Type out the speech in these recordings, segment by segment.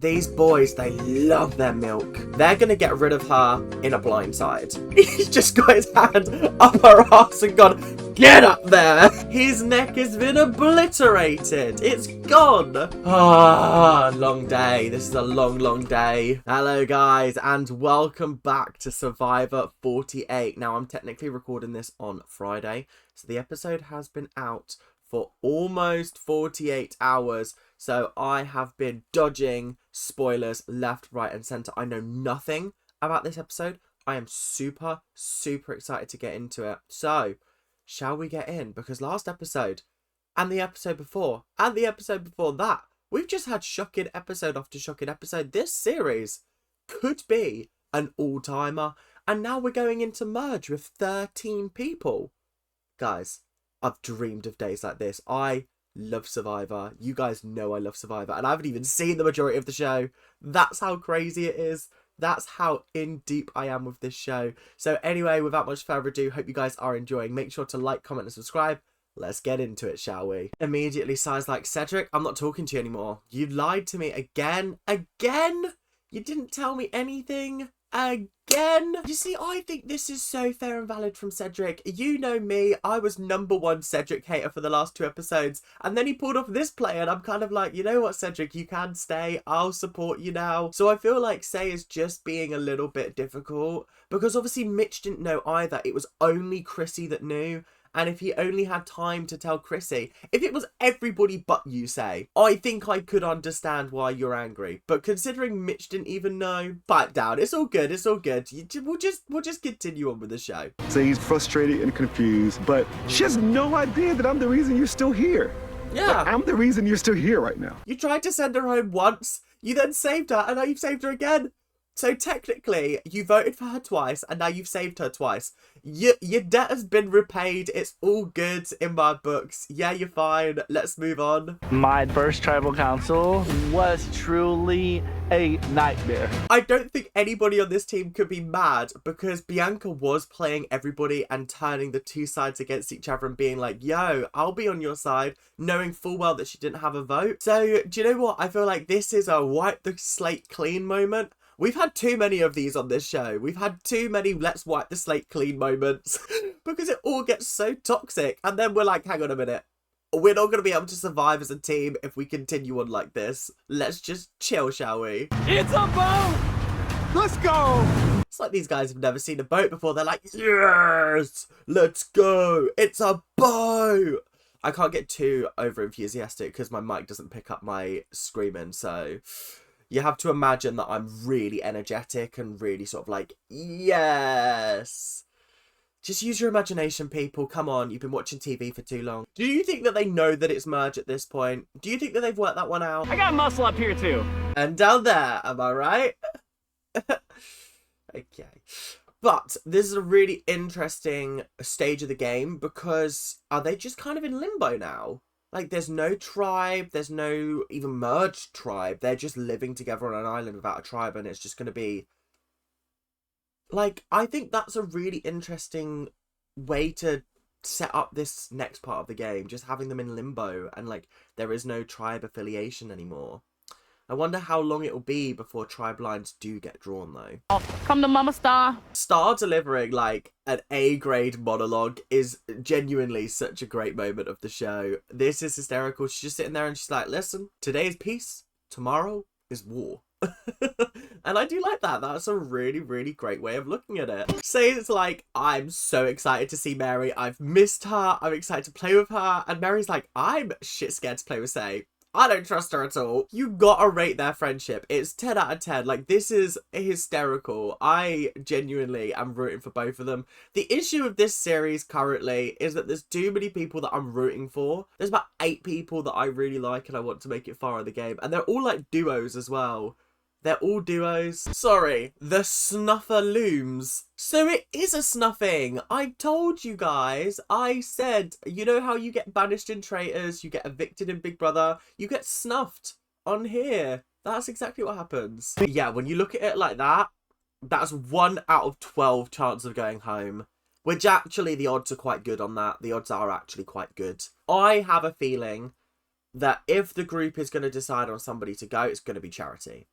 These boys, they love their milk. They're gonna get rid of her in a blindside. He's just got his hand up her ass and gone, get up there! His neck has been obliterated. It's gone. Ah, long day. This is a long, long day. Hello, guys, and welcome back to Survivor 48. Now, I'm technically recording this on Friday, so the episode has been out for almost 48 hours. So I have been dodging spoilers left, right, and centre. I know nothing about this episode. I am super, super excited to get into it. So, shall we get in? Because last episode, and the episode before, and the episode before that, we've just had shocking episode after shocking episode. This series could be an all-timer. And now we're going into merge with 13 people. Guys, I've dreamed of days like this. I love Survivor. You guys know I love Survivor, and I haven't even seen the majority of the show. That's how crazy it is. That's how in deep I am with this show. So anyway, without much further ado, hope you guys are enjoying. Make sure to like, comment, and subscribe. Let's get into it, shall we? Immediately sighs like, Cedric, I'm not talking to you anymore. You lied to me again. Again? You didn't tell me anything. Again? You see, I think this is so fair and valid from Cedric. You know me, I was #1 Cedric hater for the last 2 episodes, and then he pulled off this play, and I'm kind of like, you know what, Cedric, you can stay, I'll support you now. So I feel like Say is just being a little bit difficult, because obviously Mitch didn't know either. It was only Chrissy that knew. And if he only had time to tell Chrissy, if it was everybody but you, Say, I think I could understand why you're angry. But considering Mitch didn't even know, pipe down. It's all good. It's all good. We'll just continue on with the show. So he's frustrated and confused, but she has no idea that I'm the reason you're still here. Yeah. Like, I'm the reason you're still here right now. You tried to send her home once, you then saved her, and now you've saved her again. So technically, you voted for her twice, and now you've saved her twice. Your debt has been repaid. It's all good in my books. Yeah, you're fine. Let's move on. My first tribal council was truly a nightmare. I don't think anybody on this team could be mad, because Bianca was playing everybody and turning the 2 sides against each other and being like, yo, I'll be on your side, knowing full well that she didn't have a vote. So, do you know what? I feel like this is a wipe the slate clean moment. We've had too many of these on this show. We've had too many let's wipe the slate clean moments because it all gets so toxic. And then we're like, hang on a minute. We're not going to be able to survive as a team if we continue on like this. Let's just chill, shall we? It's a boat! Let's go! It's like these guys have never seen a boat before. They're like, yes, let's go. It's a boat. I can't get too over enthusiastic because my mic doesn't pick up my screaming. So you have to imagine that I'm really energetic and really sort of like, yes. Just use your imagination, people. Come on, you've been watching TV for too long. Do you think that they know that it's merge at this point? Do you think that they've worked that one out? I got muscle up here too. And down there, am I right? Okay. But this is a really interesting stage of the game, because are they just kind of in limbo now? Like, there's no tribe, there's no even merged tribe. They're just living together on an island without a tribe, and it's just going to be... Like, I think that's a really interesting way to set up this next part of the game. Just having them in limbo, and, like, there is no tribe affiliation anymore. I wonder how long it will be before tribe lines do get drawn, though. Come to Mama Star. Star delivering, like, an A-grade monologue is genuinely such a great moment of the show. This is hysterical. She's just sitting there and she's like, listen, today is peace, tomorrow is war. And I do like that. That's a really, really great way of looking at it. Say it's like, I'm so excited to see Mary. I've missed her. I'm excited to play with her. And Mary's like, I'm shit scared to play with Say. I don't trust her at all. You gotta rate their friendship. It's 10 out of 10. Like, this is hysterical. I genuinely am rooting for both of them. The issue with this series currently is that there's too many people that I'm rooting for. There's about 8 people that I really like and I want to make it far in the game. And they're all like duos as well. They're all duos. Sorry, the snuffer looms. So it is a snuffing. I told you guys. I said, you know how you get banished in Traitors, you get evicted in Big Brother, you get snuffed on here. That's exactly what happens. Yeah, when you look at it like that, that's 1 out of 12 chance of going home. Which actually, the odds are quite good on that. The odds are actually quite good. I have a feeling that if the group is going to decide on somebody to go, it's going to be Charity.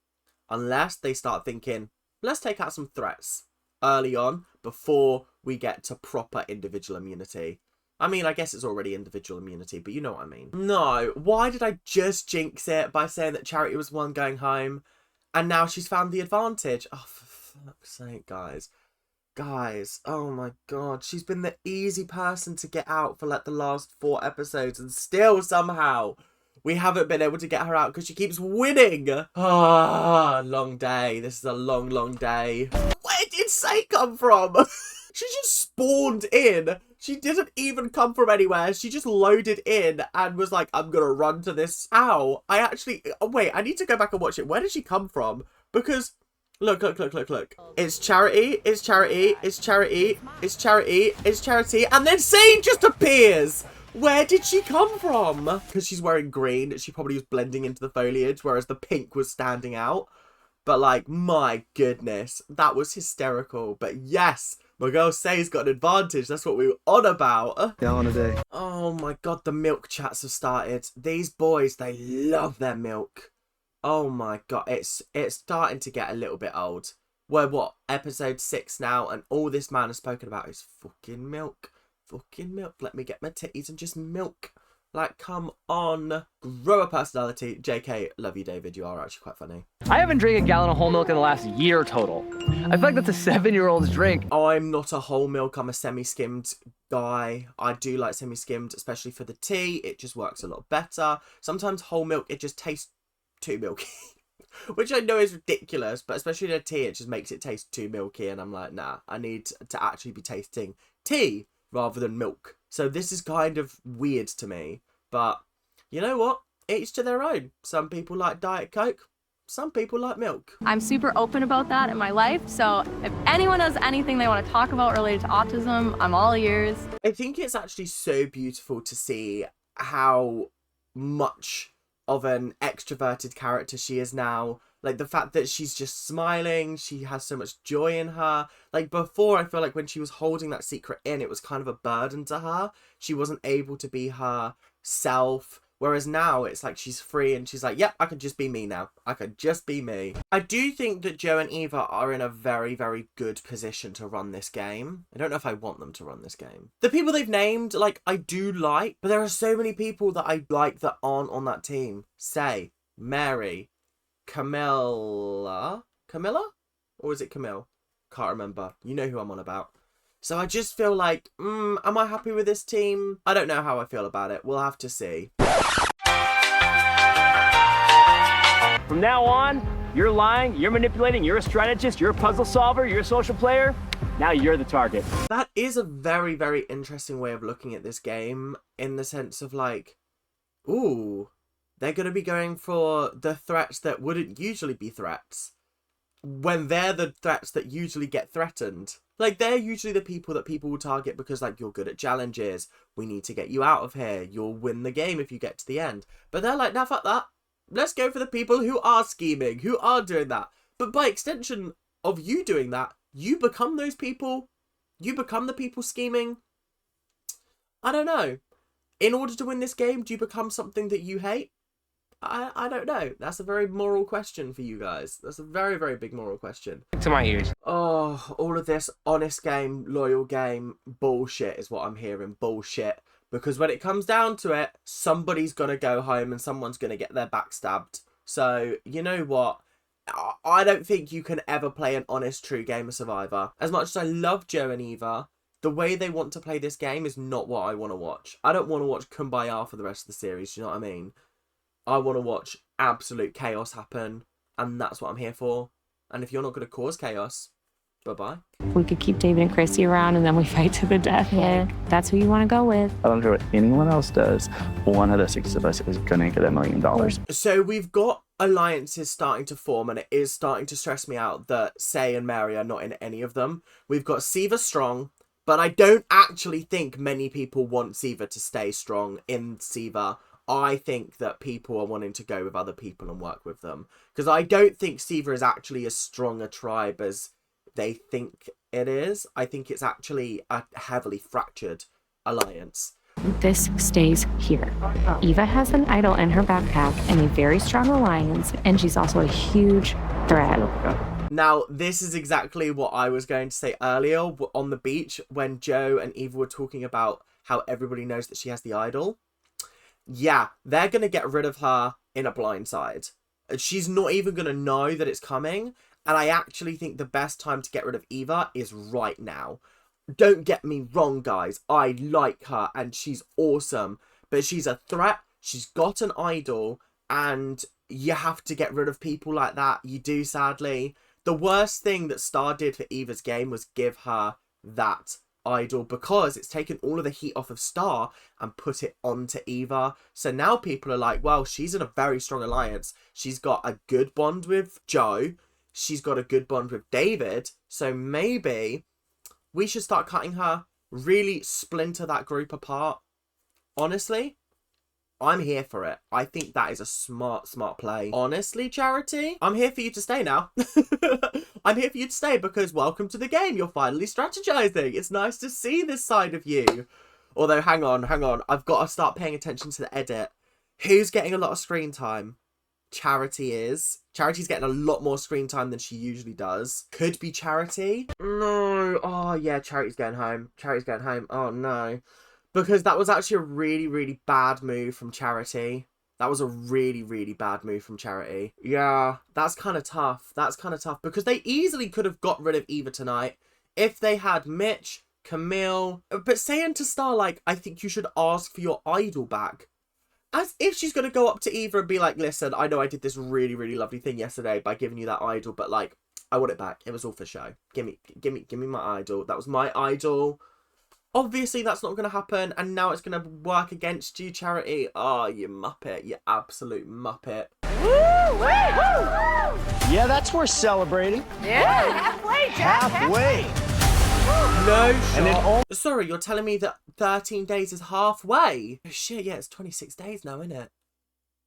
Unless they start thinking, let's take out some threats early on before we get to proper individual immunity. I mean, I guess it's already individual immunity, but you know what I mean. No, why did I just jinx it by saying that Charity was one going home and now she's found the advantage? Oh, for fuck's sake, guys. Guys, oh my god, she's been the easy person to get out for like the last 4 episodes and still somehow we haven't been able to get her out because she keeps winning. Ah, long day. This is a long, long day. Where did Say come from? She just spawned in. She didn't even come from anywhere. She just loaded in and was like, I'm gonna run to this. Ow. I actually, wait, I need to go back and watch it. Where did she come from? Because look. It's Charity, it's Charity, it's Charity, it's Charity, it's Charity, and then Sane just appears. Where did she come from? Because she's wearing green, she probably was blending into the foliage, whereas the pink was standing out. But like, my goodness, that was hysterical. But yes, my girl Say's got an advantage. That's what we were on about. Yeah, on a day. Oh my god, the milk chats have started. These boys, they love their milk. Oh my god, it's starting to get a little bit old. We're what, episode 6 now, and all this man has spoken about is fucking milk. Fucking milk. Let me get my titties and just milk. Like, come on. Grow a personality. JK, love you, David. You are actually quite funny. I haven't drank a gallon of whole milk in the last year total. I feel like that's a 7-year-old's drink. I'm not a whole milk. I'm a semi-skimmed guy. I do like semi-skimmed, especially for the tea. It just works a lot better. Sometimes whole milk, it just tastes too milky. Which I know is ridiculous, but especially in a tea, it just makes it taste too milky. And I'm like, nah, I need to actually be tasting tea rather than milk. So this is kind of weird to me, but you know what? Each to their own. Some people like Diet Coke, some people like milk. I'm super open about that in my life, so if anyone has anything they want to talk about related to autism, I'm all ears. I think it's actually so beautiful to see how much of an extroverted character she is now. Like, the fact that she's just smiling, she has so much joy in her. Like, before, I feel like when she was holding that secret in, it was kind of a burden to her. She wasn't able to be herself. Whereas now, it's like she's free and she's like, yep, I can just be me now. I can just be me. I do think that Joe and Eva are in a very, very good position to run this game. I don't know if I want them to run this game. The people they've named, like, I do like, but there are so many people that I like that aren't on that team. Say, Mary, Camilla? Or is it Camille? Can't remember. You know who I'm on about. So I just feel like, am I happy with this team? I don't know how I feel about it. We'll have to see. From now on, you're lying, you're manipulating, you're a strategist, you're a puzzle solver, you're a social player. Now you're the target. That is a very, very interesting way of looking at this game, in the sense of like, ooh, they're going to be going for the threats that wouldn't usually be threats, when they're the threats that usually get threatened. Like, they're usually the people that people will target because, like, you're good at challenges, we need to get you out of here, you'll win the game if you get to the end. But they're like, nah, fuck that. Let's go for the people who are scheming, who are doing that. But by extension of you doing that, you become those people. You become the people scheming. I don't know. In order to win this game, do you become something that you hate? I don't know. That's a very moral question for you guys. That's a very, very big moral question. To my ears. Oh, all of this honest game, loyal game, bullshit is what I'm hearing. Bullshit. Because when it comes down to it, somebody's going to go home and someone's going to get their back stabbed. So, you know what? I don't think you can ever play an honest, true game of Survivor. As much as I love Joe and Eva, the way they want to play this game is not what I want to watch. I don't want to watch Kumbaya for the rest of the series, you know what I mean? I want to watch absolute chaos happen, and that's what I'm here for. And if you're not going to cause chaos, bye-bye. We could keep David and Chrissy around and then we fight to the death. Yeah, that's who you want to go with. I don't care what anyone else does. One of the 6 of us is going to get $1 million. So we've got alliances starting to form, and it is starting to stress me out that Say and Mary are not in any of them. We've got Siva strong, but I don't actually think many people want Siva to stay strong in Siva. I think that people are wanting to go with other people and work with them. Because I don't think Siva is actually as strong a tribe as they think it is. I think it's actually a heavily fractured alliance. this stays here. Eva has an idol in her backpack and a very strong alliance, and she's also a huge threat. Now, this is exactly what I was going to say earlier on the beach when Joe and Eva were talking about how everybody knows that she has the idol. Yeah, they're going to get rid of her in a blindside. She's not even going to know that it's coming. And I actually think the best time to get rid of Eva is right now. Don't get me wrong, guys. I like her and she's awesome. But she's a threat. She's got an idol. And you have to get rid of people like that. You do, sadly. The worst thing that Star did for Eva's game was give her that idol, because it's taken all of the heat off of Star and put it onto Eva. So now people are like, well, she's in a very strong alliance. She's got a good bond with Joe. She's got a good bond with David. So maybe we should start cutting her, really splinter that group apart. Honestly, I'm here for it. I think that is a smart play. Honestly, Charity, I'm here for you to stay now. I'm here for you to stay because welcome to the game. You're finally strategizing. It's nice to see this side of you. Although, hang on. I've got to start paying attention to the edit. Who's getting a lot of screen time? Charity is. Charity's getting a lot more screen time than she usually does. Could be Charity. No. Oh, yeah, Charity's going home. Oh, no. Because that was actually a really bad move from Charity. That was a really bad move from Charity. Yeah, that's kind of tough. Because they easily could have got rid of Eva tonight if they had Mitch, Camille. But saying to Star, like, I think you should ask for your idol back. As if she's going to go up to Eva and be like, listen, I know I did this really lovely thing yesterday by giving you that idol, but, like, I want it back. It was all for show. Give me my idol. That was my idol. Obviously, that's not going to happen, and now it's going to work against you, Charity. Oh, you muppet. You absolute muppet. Woo! Yeah, that's worth celebrating. Yeah, halfway, Jack. Halfway. No shot. And it Sorry, you're telling me that 13 days is halfway? Oh, shit, yeah, it's 26 days now, isn't it?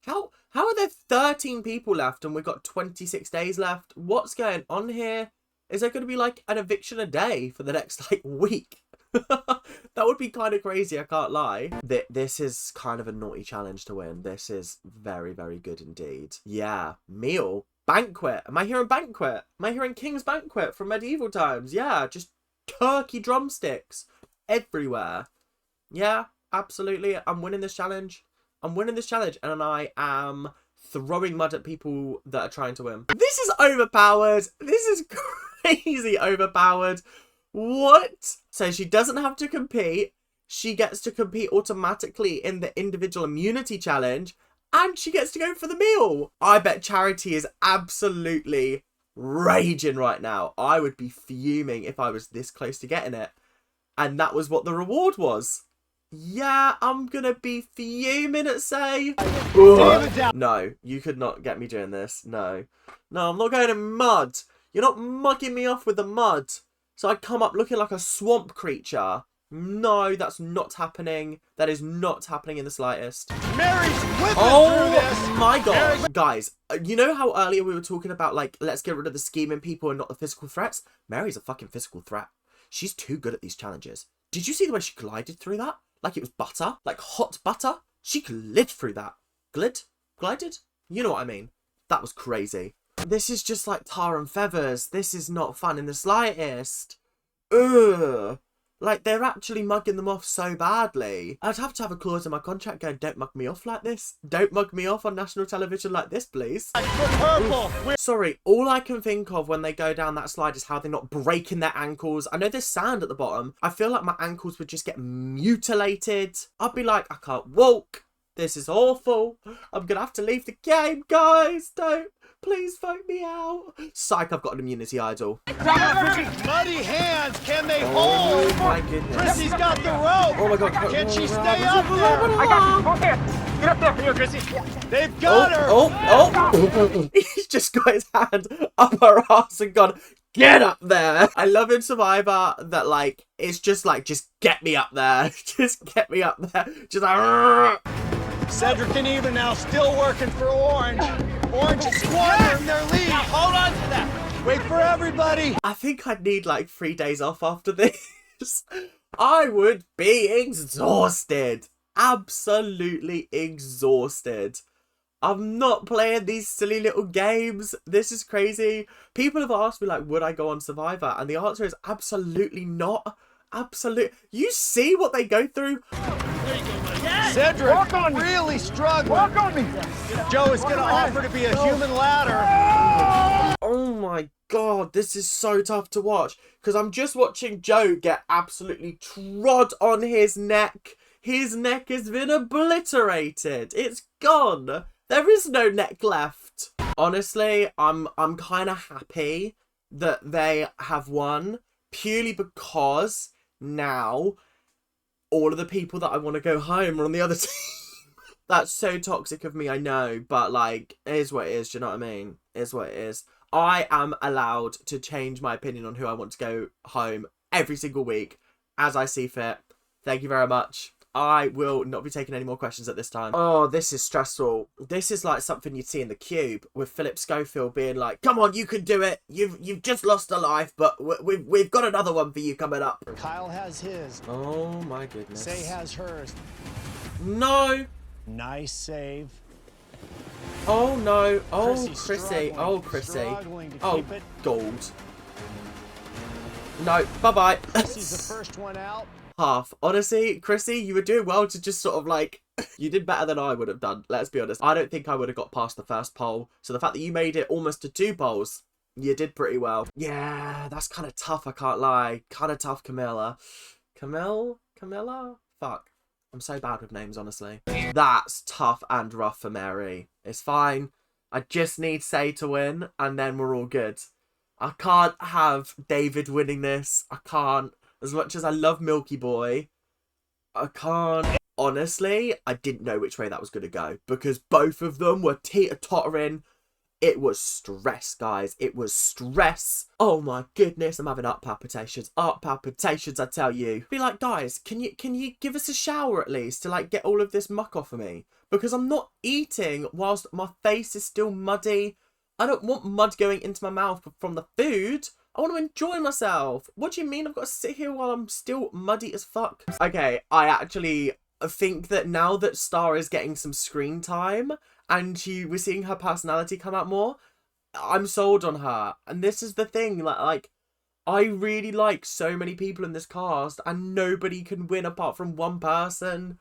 How are there 13 people left and we've got 26 days left? What's going on here? Is there going to be, like, an eviction a day for the next, like, week? That would be kind of crazy, I can't lie. This is kind of a naughty challenge to win. This is very good indeed. Yeah, meal. Banquet. Am I hearing banquet? Am I hearing King's Banquet from medieval times? Yeah, just turkey drumsticks everywhere. Yeah, absolutely. I'm winning this challenge. And I am throwing mud at people that are trying to win. This is overpowered. This is crazy overpowered. What? So she doesn't have to compete. She gets to compete automatically in the individual immunity challenge. And she gets to go for the meal. I bet Charity is absolutely raging right now. I would be fuming if I was this close to getting it. And that was what the reward was. Yeah, I'm gonna be fuming at say. No, you could not get me doing this. No, I'm not going in mud. You're not mugging me off with the mud. So I come up looking like a swamp creature. No, that's not happening. That is not happening in the slightest. Mary's whipping through this. Oh my god. Guys, you know how earlier we were talking about, like, let's get rid of the scheming people and not the physical threats? Mary's a fucking physical threat. She's too good at these challenges. Did you see the way she glided through that? Like it was butter? Like hot butter? She glid through that. Glided? You know what I mean. That was crazy. This is just like tar and feathers. This is not fun in the slightest. Ugh. Like, they're actually mugging them off so badly. I'd have to have a clause in my contract going, don't mug me off like this. Don't mug me off on national television like this, please. Sorry, all I can think of when they go down that slide is how they're not breaking their ankles. I know there's sand at the bottom. I feel like my ankles would just get mutilated. I'd be like, I can't walk. This is awful. I'm going to have to leave the game, guys. Don't. Please vote me out. Psych, I've got an immunity idol. Muddy hands, can they hold? Oh my goodness. Chrissy's got the rope. Oh my god. Can she stay up there? I got you. Go ahead. Get up there for you, Chrissy. They've got her. Oh. He's just got his hand up her ass and gone, get up there. I love in Survivor that, like, it's just like, just get me up there. Just get me up there. Just like, Cedric and Eva now still working for Orange. Orange is squandering their lead. Now hold on to that. Wait for everybody. I think I'd need like 3 days off after this. I would be exhausted. absolutely exhausted. I'm not playing these silly little games. This is crazy. People have asked me, like, would I go on Survivor? And the answer is absolutely not. Absolute. You see what they go through? Cedric really struggling. Walk on me. Joe is going to offer to be a human ladder. Oh my god, this is so tough to watch. Because I'm just watching Joe get absolutely trod on his neck. His neck has been obliterated. It's gone. There is no neck left. Honestly, I'm kind of happy that they have won. Purely because now all of the people that I want to go home are on the other team. That's so toxic of me, I know. But, like, it is what it is. Do you know what I mean? It is what it is. I am allowed to change my opinion on who I want to go home every single week as I see fit. Thank you very much. I will not be taking any more questions at this time. Oh, this is stressful. This is like something you'd see in The Cube with Philip Schofield being like, come on, you can do it. You've just lost a life, but we've got another one for you coming up. Kyle has his. Oh, my goodness. Say has hers. No. Nice save. Oh, no. Oh, Chrissy. Oh, Chrissy. Struggling to Oh, keep it. gold. No, bye-bye. Chrissy's the first one out. Half. Honestly, Chrissy, you were doing well to just sort of like, you did better than I would have done. Let's be honest. I don't think I would have got past the first poll. So the fact that you made it almost to 2 polls, you did pretty well. Yeah, that's kind of tough, I can't lie. Kind of tough, Camilla. Camilla? Fuck. I'm so bad with names, honestly. That's tough and rough for Mary. It's fine. I just need Say to win, and then we're all good. I can't have David winning this. I can't. As much as I love Milky Boy, I can't. Honestly, I didn't know which way that was going to go. Because both of them were teeter-tottering. It was stress, guys. It was stress. Oh my goodness, I'm having heart palpitations. Heart palpitations, I tell you. Be like, guys, can you give us a shower at least to like get all of this muck off of me? Because I'm not eating whilst my face is still muddy. I don't want mud going into my mouth from the food. I want to enjoy myself. What do you mean I've got to sit here while I'm still muddy as fuck? Okay, I actually think that now that Star is getting some screen time and we're seeing her personality come out more, I'm sold on her. And this is the thing, like I really like so many people in this cast and nobody can win apart from one person.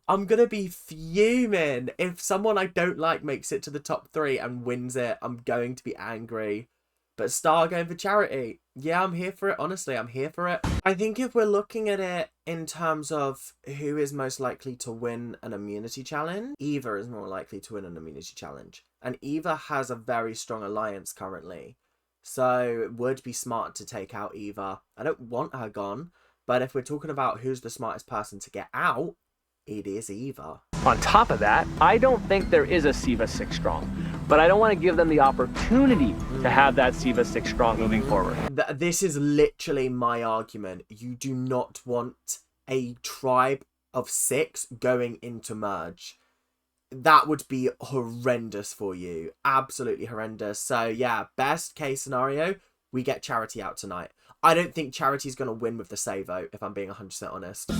I'm going to be fuming. If someone I don't like makes it to the top 3 and wins it, I'm going to be angry. But Star going for Charity. Yeah, I'm here for it. Honestly, I'm here for it. I think if we're looking at it in terms of who is most likely to win an immunity challenge, Eva is more likely to win an immunity challenge. And Eva has a very strong alliance currently. So it would be smart to take out Eva. I don't want her gone. But if we're talking about who's the smartest person to get out, it is Eva. On top of that, I don't think there is a Siva 6 strong. But I don't want to give them the opportunity to have that Siva 6 strong moving forward. This is literally my argument. You do not want a tribe of 6 going into merge. That would be horrendous for you. Absolutely horrendous. So yeah, best case scenario, we get Charity out tonight. I don't think Charity's going to win with the Say vote, if I'm being 100% honest.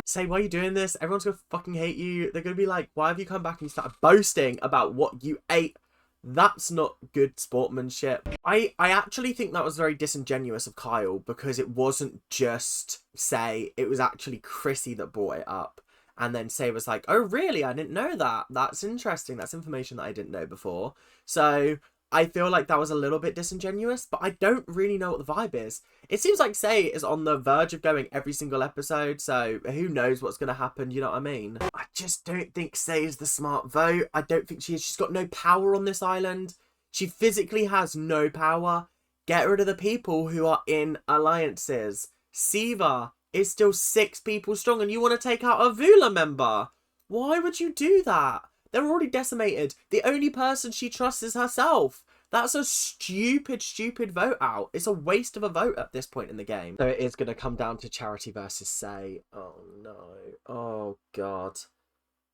Say, why are you doing this? Everyone's going to fucking hate you. They're going to be like, why have you come back and you started boasting about what you ate? That's not good sportsmanship. I actually think that was very disingenuous of Kyle because it wasn't just Say, it was actually Chrissy that brought it up. And then Say was like, oh really? I didn't know that. That's interesting. That's information that I didn't know before. So I feel like that was a little bit disingenuous, but I don't really know what the vibe is. It seems like Say is on the verge of going every single episode, so who knows what's going to happen, you know what I mean? I just don't think Say is the smart vote. I don't think she is. She's got no power on this island. She physically has no power. Get rid of the people who are in alliances. Siva is still 6 people strong and you want to take out a Vula member. Why would you do that? They're already decimated. The only person she trusts is herself. That's a stupid, stupid vote out. It's a waste of a vote at this point in the game. So it is going to come down to Charity versus Say. Oh no. Oh god.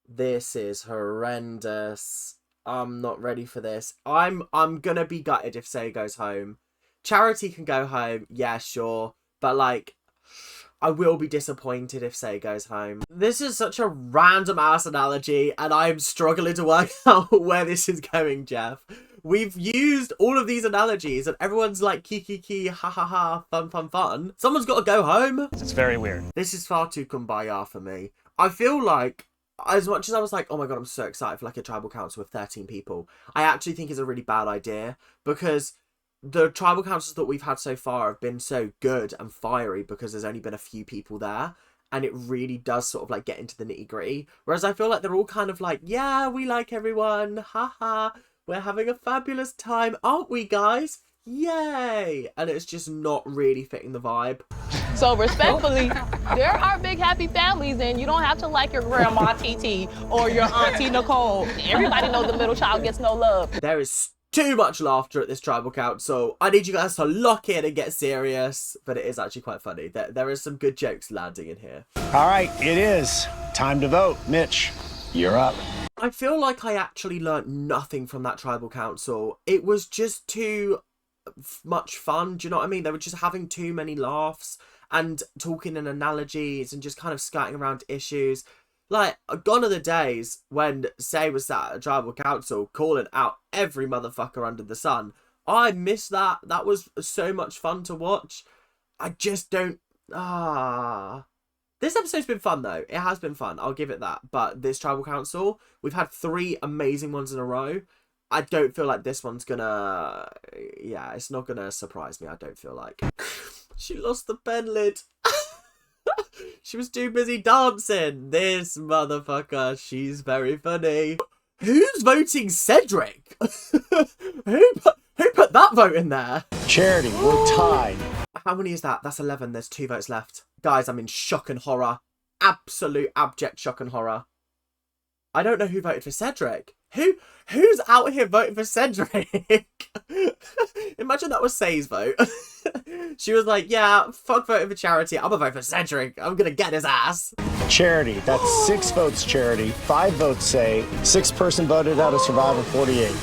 This is horrendous. I'm not ready for this. I'm going to be gutted if Say goes home. Charity can go home. Yeah, sure. But like, I will be disappointed if Say goes home. This is such a random ass analogy, and I'm struggling to work out where this is going, Jeff. We've used all of these analogies, and everyone's like, kiki, ha ha ha, fun, fun, fun. Someone's got to go home. It's very weird. This is far too kumbaya for me. I feel like, as much as I was like, oh my god, I'm so excited for like a tribal council with 13 people, I actually think it's a really bad idea, because the tribal councils that we've had so far have been so good and fiery because there's only been a few people there, and it really does sort of like get into the nitty gritty. Whereas I feel like they're all kind of like, yeah, we like everyone, haha, we're having a fabulous time, aren't we, guys? Yay! And it's just not really fitting the vibe. So respectfully, there are big happy families, and you don't have to like your grandma TT or your auntie Nicole. Everybody knows the middle child gets no love. There is too much laughter at this tribal council. I need you guys to lock in and get serious, but it is actually quite funny. There is some good jokes landing in here. All right, it is time to vote. Mitch, you're up. I feel like I actually learnt nothing from that tribal council. It was just too much fun. Do you know what I mean? They were just having too many laughs and talking in analogies and just kind of skirting around issues. Like, gone are the days when Say was sat at a tribal council calling out every motherfucker under the sun. I miss that. That was so much fun to watch. I just don't... This episode's been fun, though. It has been fun. I'll give it that. But this tribal council, we've had 3 amazing ones in a row. I don't feel like this one's gonna... Yeah, it's not gonna surprise me, I don't feel like. She lost the pen lid. She was too busy dancing. This motherfucker, she's very funny. Who's voting Cedric? Who put that vote in there? Charity, we're tied. How many is that? That's 11. There's 2 votes left. Guys, I'm in shock and horror. Absolute abject shock and horror. I don't know who voted for Cedric. Who's out here voting for Cedric? Imagine that was Say's vote. She was like, yeah, fuck voting for Charity. I'm gonna vote for Cedric. I'm gonna get his ass. Charity, that's 6 votes Charity, 5 votes Say, 6-person voted out of Survivor 48.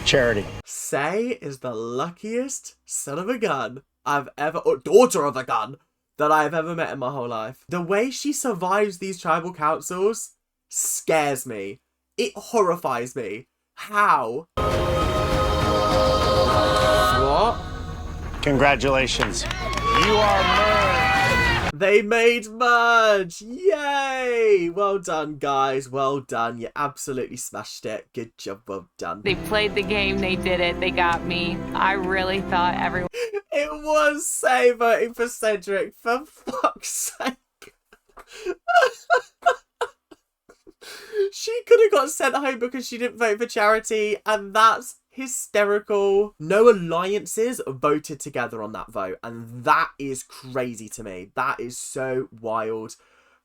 Charity. Say is the luckiest son of a gun I've ever, or daughter of a gun, that I've ever met in my whole life. The way she survives these tribal councils scares me. It horrifies me. How? What? Congratulations. You are merged. They made merge. Yay! Well done, guys. Well done. You absolutely smashed it. Good job. Well done. They played the game. They did it. They got me. I really thought everyone... It was Say voting for Cedric, for fuck's sake. She could have got sent home because she didn't vote for Charity, and that's hysterical. No alliances voted together on that vote, and that is crazy to me. That is so wild.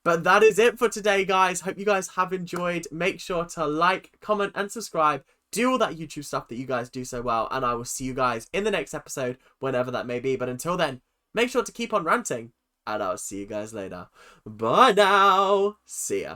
But that is it for today, guys. Hope you guys have enjoyed. Make sure to like, comment, and subscribe. Do all that YouTube stuff that you guys do so well, and I will see you guys in the next episode, whenever that may be. But until then, make sure to keep on ranting, and I'll see you guys later. Bye now. See ya.